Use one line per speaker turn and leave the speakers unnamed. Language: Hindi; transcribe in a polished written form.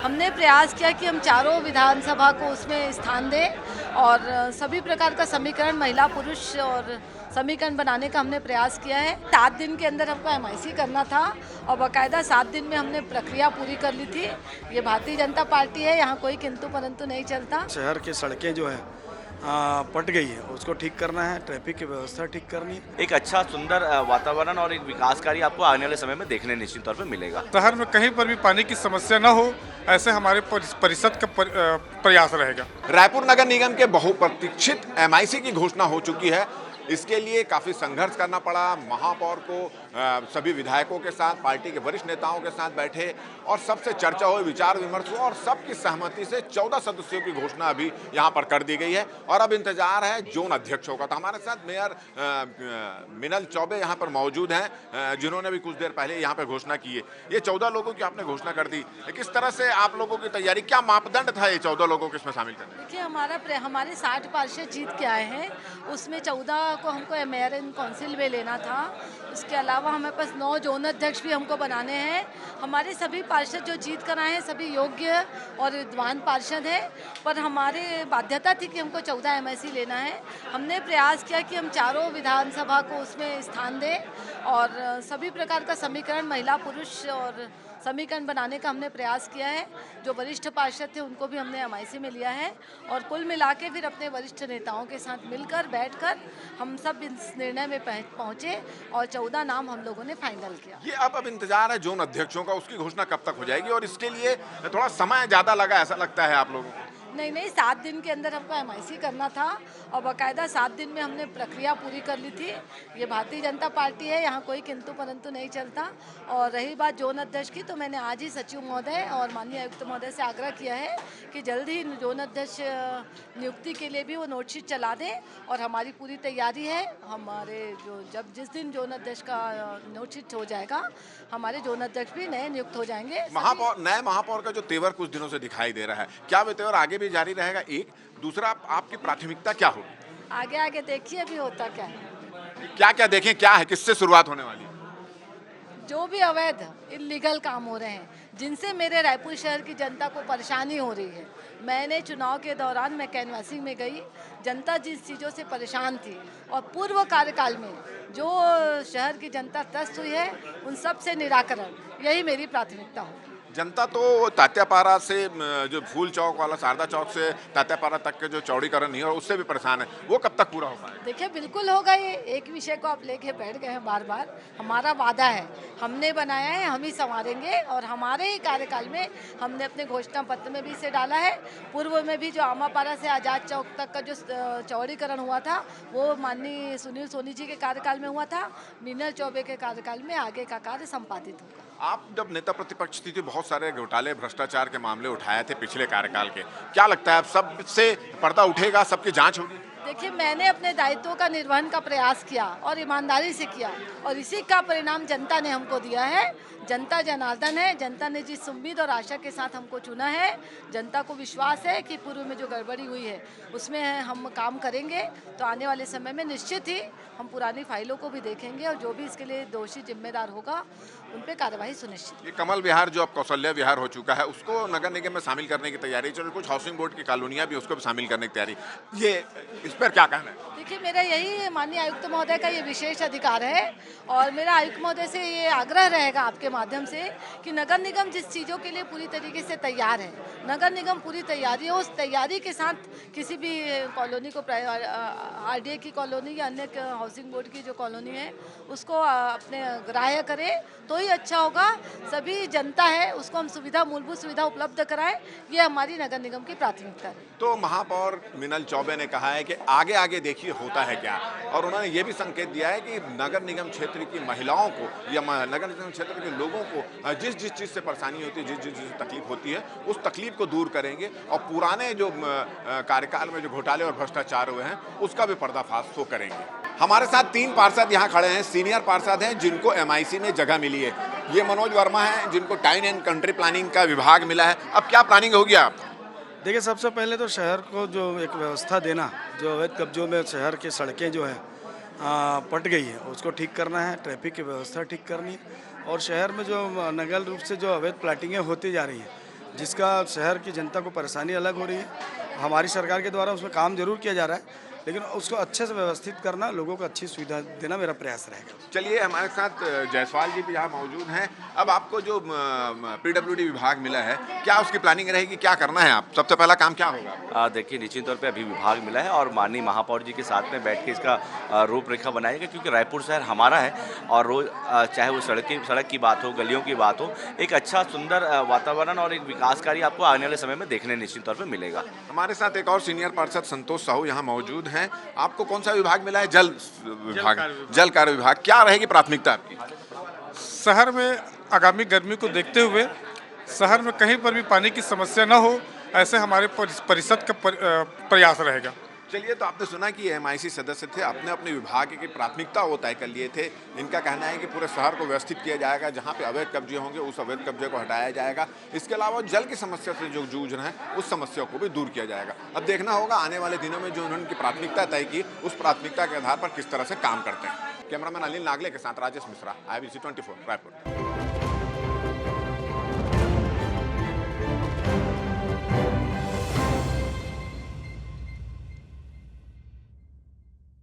हमने प्रयास किया कि हम चारों विधानसभा को उसमें स्थान दें और सभी प्रकार का समीकरण महिला पुरुष और समीकरण बनाने का हमने प्रयास किया है। 7 दिन के अंदर हमको एमआईसी करना था और बाकायदा 7 दिन में हमने प्रक्रिया पूरी कर ली थी। ये भारतीय जनता पार्टी है, यहाँ कोई किंतु परंतु नहीं चलता।
शहर की सड़कें जो है पट गई है, उसको ठीक करना है, ट्रैफिक की व्यवस्था ठीक करनी है।
एक अच्छा सुंदर वातावरण और एक विकास कार्य आपको आने वाले समय में देखने निश्चित तौर पे मिलेगा।
शहर में कहीं पर भी पानी की समस्या न हो, ऐसे हमारे परिषद का प्रयास रहेगा।
रायपुर नगर निगम के बहुप्रतीक्षित एमआईसी की घोषणा हो चुकी है। इसके लिए काफ़ी संघर्ष करना पड़ा। महापौर को सभी विधायकों के साथ, पार्टी के वरिष्ठ नेताओं के साथ बैठे और सबसे चर्चा हुई, विचार विमर्श हुआ और सबकी सहमति से 14 सदस्यों की घोषणा अभी यहाँ पर कर दी गई है और अब इंतजार है जोन अध्यक्षों का। तो हमारे साथ मेयर मिनल चौबे यहाँ पर मौजूद हैं, जिन्होंने भी कुछ देर पहले यहाँ पर घोषणा की है। ये 14 लोगों की आपने घोषणा कर दी, किस तरह से आप लोगों की तैयारी, क्या मापदंड था ये 14 लोगों को इसमें शामिल करने?
देखिए, हमारे 60 पार्षद जीत के आए हैं, उसमें 14 को हमको मेयर इन काउंसिल में लेना था। उसके अलावा हमारे पास 9 जोन अध्यक्ष भी हमको बनाने हैं। हमारे सभी पार्षद जो जीत कर आए हैं सभी योग्य और विद्वान पार्षद हैं, पर हमारी बाध्यता थी कि हमको 14 एमआईसी लेना है। हमने प्रयास किया कि हम चारों विधानसभा को उसमें स्थान दें और सभी प्रकार का समीकरण महिला पुरुष और समीकरण बनाने का हमने प्रयास किया है। जो वरिष्ठ पार्षद थे उनको भी हमने एमआईसी में लिया है और कुल मिला के फिर अपने वरिष्ठ नेताओं के साथ मिलकर बैठकर हम सब इस निर्णय में पहुंचे और 14 नाम हम लोगों ने फाइनल किया।
ये अब इंतजार है जोन अध्यक्षों का, उसकी घोषणा कब तक हो जाएगी और इसके लिए थोड़ा समय ज़्यादा लगा ऐसा लगता है आप लोगों को?
नहीं, 7 दिन के अंदर हमको एमआईसी करना था और बाकायदा 7 दिन में हमने प्रक्रिया पूरी कर ली थी। ये भारतीय जनता पार्टी है, यहाँ कोई किंतु परंतु नहीं चलता। और रही बात जोन अध्यक्ष की, तो मैंने आज ही सचिव महोदय और माननीय आयुक्त महोदय से आग्रह किया है कि जल्द ही जोन अध्यक्ष नियुक्ति के लिए भी वो नोटशीट चला दें और हमारी पूरी तैयारी है। हमारे जिस दिन जोन अध्यक्ष का नोटशीट हो जाएगा, हमारे जोन अध्यक्ष भी नए नियुक्त हो जाएंगे।
नए महापौर का जो तेवर कुछ दिनों से दिखाई दे रहा है, क्या वो तेवर आगे भी जारी रहेगा? एक दूसरा, आपकी प्राथमिकता क्या होगी?
आगे देखिए अभी होता क्या है।
क्या देखें, क्या है, किससे शुरुआत होने वाली है?
जो भी अवैध इलीगल काम हो रहे हैं, जिनसे मेरे रायपुर शहर की जनता को परेशानी हो रही है। मैंने चुनाव के दौरान मैं कैनवासिंग में गई, जनता जिस चीज़ों से परेशान थी और पूर्व कार्यकाल में जो शहर की जनता त्रस्त हुई है, उन सब से निराकरण, यही मेरी प्राथमिकता होगी।
जनता तो तात्यापारा से जो फूल चौक वाला, शारदा चौक से तात्यापारा तक के जो चौड़ीकरण नहीं है उससे भी परेशान है, वो कब तक पूरा हो पाएगा?
देखिए, बिल्कुल होगा। ये एक विषय को आप लेके बैठ गए हैं बार बार। हमारा वादा है, हमने बनाया है, हम ही संवारेंगे और हमारे ही कार्यकाल में हमने अपने घोषणा पत्र में भी इसे डाला है। पूर्व में भी जो आमापारा से आज़ाद चौक तक का जो चौड़ीकरण हुआ था, वो माननीय सुनील सोनी जी के कार्यकाल में हुआ था। मिनल चौबे के कार्यकाल में आगे का कार्य संपादित होगा।
आप जब नेता प्रतिपक्ष थी तो बहुत सारे घोटाले, भ्रष्टाचार के मामले उठाए थे पिछले कार्यकाल के, क्या लगता है अब सबसे पर्दा उठेगा, सबकी जांच होगी?
देखिए, मैंने अपने दायित्वों का निर्वहन का प्रयास किया और ईमानदारी से किया और इसी का परिणाम जनता ने हमको दिया है। जनता जनार्दन है, जनता ने जिस उम्मीद और आशा के साथ हमको चुना है, जनता को विश्वास है कि पूर्व में जो गड़बड़ी हुई है उसमें हम काम करेंगे। तो आने वाले समय में निश्चित ही हम पुरानी फाइलों को भी देखेंगे और जो भी इसके लिए दोषी जिम्मेदार होगा उन पर कार्रवाई सुनिश्चित।
ये कमल विहार जो अब कौशल्या विहार हो चुका है, उसको नगर निगम में शामिल करने की तैयारी, चलो कुछ हाउसिंग बोर्ड की कॉलोनियां भी उसको भी शामिल करने की तैयारी, ये इस पर क्या कहना है?
देखिए, मेरा यही माननीय आयुक्त महोदय का ये विशेष अधिकार है और मेरा आयुक्त महोदय से ये आग्रह रहेगा आपके माध्यम से कि नगर निगम जिस चीज़ों के लिए पूरी तरीके से तैयार है, नगर निगम पूरी तैयारी हो, उस तैयारी के साथ किसी भी कॉलोनी को, आरडीए की कॉलोनी या अन्य हाउसिंग बोर्ड की जो कॉलोनी है, उसको अपने ग्राह्य करे तो ही अच्छा होगा। सभी जनता है उसको हम मूलभूत सुविधा उपलब्ध कराएं, ये हमारी नगर निगम की प्राथमिकता है।
तो महापौर मिनल चौबे ने कहा है कि आगे आगे देखिए होता है क्या, और उन्होंने ये भी संकेत दिया है कि नगर निगम क्षेत्र की महिलाओं को या नगर निगम क्षेत्र के लोगों को जिस चीज़ से परेशानी होती है, जिस चीज़ से तकलीफ होती है, उस तकलीफ को दूर करेंगे और पुराने जो कार्यकाल में जो घोटाले और भ्रष्टाचार हुए हैं उसका भी पर्दाफाश वो करेंगे। हमारे साथ 3 पार्षद यहाँ खड़े हैं, सीनियर पार्षद हैं जिनको एमआईसी में जगह मिली है। ये मनोज वर्मा है जिनको टाउन एंड कंट्री प्लानिंग का विभाग मिला है। अब क्या प्लानिंग होगी आप?
देखिए, सबसे पहले तो शहर को जो एक व्यवस्था देना, जो अवैध कब्जों में शहर की सड़कें जो है पट गई है, उसको ठीक करना है, ट्रैफिक की व्यवस्था ठीक करनी है और शहर में जो नगर रूप से जो अवैध प्लाटिंगें होती जा रही हैं जिसका शहर की जनता को परेशानी अलग हो रही है। हमारी सरकार के द्वारा उसमें काम जरूर किया जा रहा है, लेकिन उसको अच्छे से व्यवस्थित करना, लोगों को अच्छी सुविधा देना मेरा प्रयास रहेगा।
चलिए, हमारे साथ जायसवाल जी भी यहाँ मौजूद हैं। अब आपको जो पीडब्ल्यूडी विभाग मिला है, क्या उसकी प्लानिंग रहेगी, क्या करना है? आप सबसे पहला काम क्या होगा?
देखिए, निश्चित तौर पे अभी विभाग मिला है और माननीय महापौर जी के साथ में बैठ के इसका रूपरेखा बनाएगा, क्योंकि रायपुर शहर हमारा है और रोज चाहे वो सड़क की बात हो, गलियों की बात हो, एक अच्छा सुंदर वातावरण और एक विकास कार्य आपको आने वाले समय में देखने निश्चित तौर पर मिलेगा।
हमारे साथ एक और सीनियर पार्षद संतोष साहू यहाँ मौजूद हैं। आपको कौन सा विभाग मिला है? जल विभाग, जल कार्य विभाग। क्या रहेगी प्राथमिकता आपकी?
शहर में आगामी गर्मी को देखते हुए शहर में कहीं पर भी पानी की समस्या न हो, ऐसे हमारे परिषद का प्रयास रहेगा।
चलिए, तो आपने सुना कि एमआईसी सदस्य थे, अपने अपने विभाग की प्राथमिकता वो तय कर लिए थे। इनका कहना है कि पूरे शहर को व्यवस्थित किया जाएगा, जहां पे अवैध कब्जे होंगे उस अवैध कब्जे को हटाया जाएगा। इसके अलावा जल की समस्या से जो जूझ रहे हैं उस समस्या को भी दूर किया जाएगा। अब देखना होगा आने वाले दिनों में जो उन्होंने प्राथमिकता तय की, उस प्राथमिकता के आधार पर किस तरह से काम करते हैं। कैमरामैन अनिल नागले के साथ राजेश मिश्रा, IBC 24 रायपुर।